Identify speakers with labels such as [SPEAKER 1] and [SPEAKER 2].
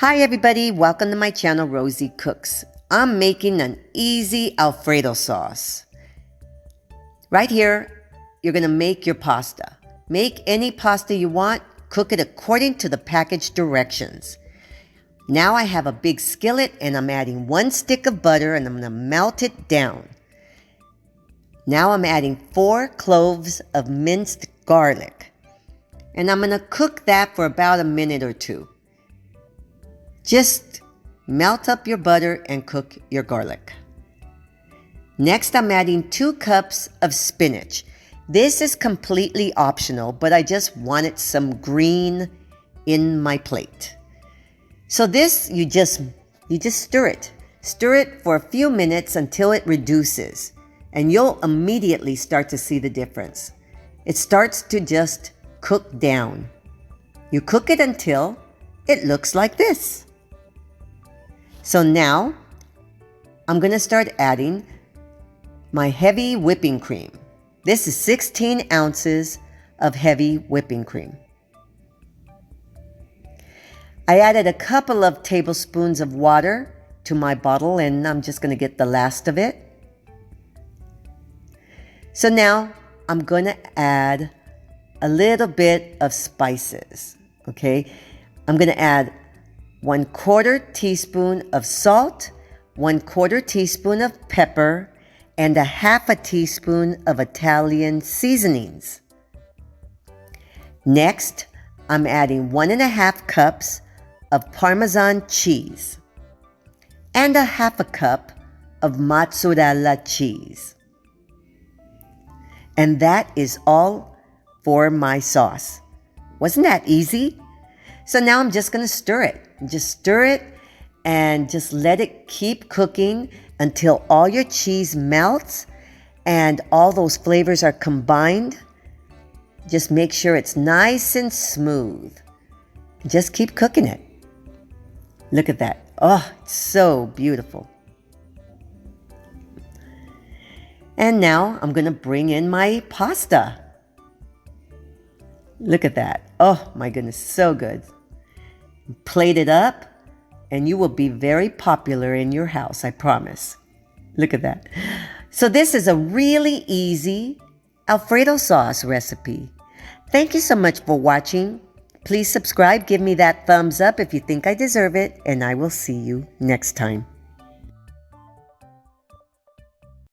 [SPEAKER 1] Hi everybody, welcome to my channel Rosie Cooks. I'm making an easy Alfredo sauce. Right here, you're going to make your pasta. Make any pasta you want, cook it according to the package directions. Now I have a big skillet and I'm adding 1 stick of butter and I'm going to melt it down. Now I'm adding 4 cloves of minced garlic. And I'm going to cook that for about a minute or two. Just melt up your butter and cook your garlic. Next, I'm adding 2 cups of spinach. This is completely optional, but I just wanted some green in my plate. So this, you just stir it. Stir it for a few minutes until it reduces, and you'll immediately start to see the difference. It starts to just cook down. You cook it until it looks like this. So now, I'm going to start adding my heavy whipping cream. This is 16 ounces of heavy whipping cream. I added a couple of tablespoons of water to my bottle, and I'm just going to get the last of it. So now, I'm going to add a little bit of spices, okay? I'm going to add 1/4 teaspoon of salt, 1/4 teaspoon of pepper, and a 1/2 teaspoon of Italian seasonings. Next, I'm adding 1.5 cups of parmesan cheese and a 1/2 cup of mozzarella cheese. And that is all for my sauce. Wasn't that easy? So now I'm just going to stir it. Just stir it and just let it keep cooking until all your cheese melts and all those flavors are combined. Just make sure it's nice and smooth. Just keep cooking it. Look at that. Oh, it's so beautiful. And now I'm going to bring in my pasta. Look at that. Oh my goodness, so good. Plate it up and you will be very popular in your house, I promise. Look at that. So this is a really easy Alfredo sauce recipe. Thank you so much for watching. Please subscribe, give me that thumbs up if you think I deserve it, and I will see you next time.